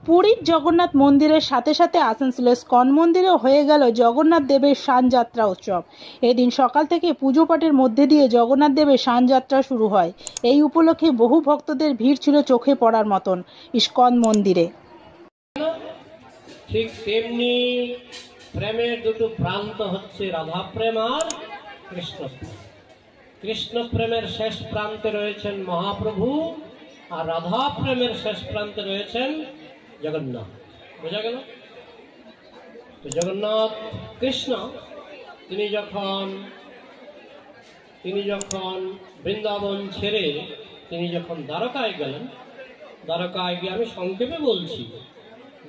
পুরীর জগন্নাথ মন্দিরের সাথে সাথে আসানসোল ইস্কন মন্দিরেও হয়ে গেল জগন্নাথ দেবের স্নানযাত্রা উৎসব। এদিন সকাল থেকে পুজো পাঠের মধ্যে দিয়ে জগন্নাথ দেবের স্নানযাত্রা শুরু হয়। এই উপলক্ষে বহু ভক্তদের ভিড় ছিল চোখে পড়ার মতন ইস্কন মন্দিরে। ঠিক তেমনি প্রেমের দুটো প্রান্ত হচ্ছে রাধা প্রেম আর কৃষ্ণ প্রেম। কৃষ্ণ প্রেমের শেষ প্রান্তে রয়েছেন মহাপ্রভু, আর রাধা প্রেমের শেষ প্রান্তে রয়েছেন জগন্নাথ। বোঝা গেল? তো জগন্নাথ কৃষ্ণ তিনি যখন বৃন্দাবন ছেড়ে তিনি যখন দ্বারকায় গেলেন, দ্বারকায় গিয়ে, আমি সংক্ষেপে বলছি,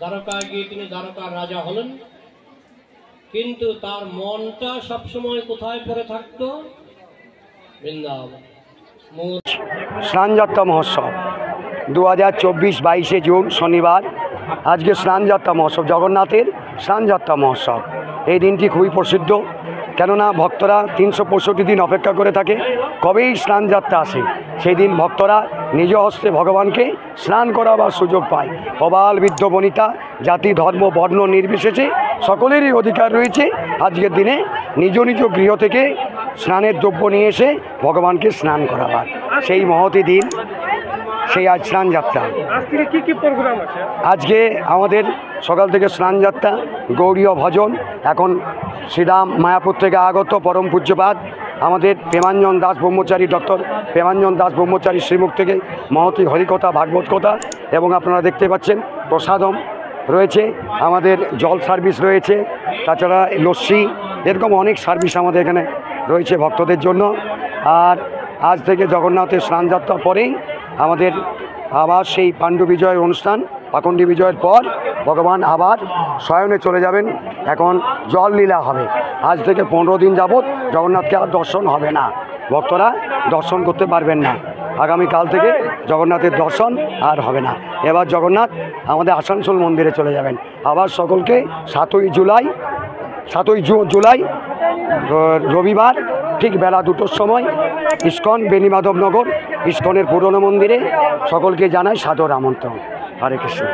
দ্বারকায় গিয়ে তিনি দ্বারকার রাজা হলেন, কিন্তু তার মনটা সবসময় কোথায় পড়ে থাকতো? বৃন্দাবন। স্নানযাত্রা মহোৎসব 2024 22শে জুন শনিবার আজকে স্নানযাত্রা মহোৎসব, জগন্নাথের স্নানযাত্রা মহোৎসব। এই দিনটি খুবই প্রসিদ্ধ, কেননা ভক্তরা 365 দিন অপেক্ষা করে থাকে কবেই স্নানযাত্রা আসে। সেই দিন ভক্তরা নিজ হস্তে ভগবানকে স্নান করাবার সুযোগ পায়। প্রবাল বৃদ্ধ বনিতা জাতি ধর্ম বর্ণ নির্বিশেষে সকলেরই অধিকার রয়েছে আজকের দিনে নিজ নিজ গৃহ থেকে স্নানের দ্রব্য নিয়ে এসে ভগবানকে স্নান করাবার। সেই মহতি দিন, সেই আজ স্নানযাত্রা। আজকে আমাদের সকাল থেকে স্নানযাত্রা, গৌরীয় ভজন। এখন শ্রীরাম মায়াপুর থেকে আগত পরম পূজ্যপাদ আমাদের প্রেমাঞ্জন দাস ব্রহ্মচারী, ডক্টর প্রেমাঞ্জন দাস ব্রহ্মচারী শ্রীমুখ থেকে মহতি হরিকথা ভাগবত কথা, এবং আপনারা দেখতে পাচ্ছেন প্রসাদম রয়েছে, আমাদের জল সার্ভিস রয়েছে, তাছাড়া লস্যি, এরকম অনেক সার্ভিস আমাদের এখানে রয়েছে ভক্তদের জন্য। আর আজ থেকে জগন্নাথের স্নানযাত্রা পরেই আমাদের আবার সেই পাণ্ডু বিজয়ের অনুষ্ঠান। পাখণ্ডী বিজয়ের পর ভগবান আবার শয়নে চলে যাবেন। এখন জল লীলা হবে। আজ থেকে 15 দিন যাবৎ জগন্নাথকে আর দর্শন হবে না, ভক্তরা দর্শন করতে পারবেন না। আগামীকাল থেকে জগন্নাথের দর্শন আর হবে না। এবার জগন্নাথ আমাদের আসানসোল মন্দিরে চলে যাবেন। আবার সকলকে 7ই জুলাই রবিবার ঠিক বেলা 2টোর সময় ইস্কন বেণীমাধবনগর ইস্কনের পুরনো মন্দিরে সকলকে জানাই সাদর আমন্ত্রণ। হরে কৃষ্ণ।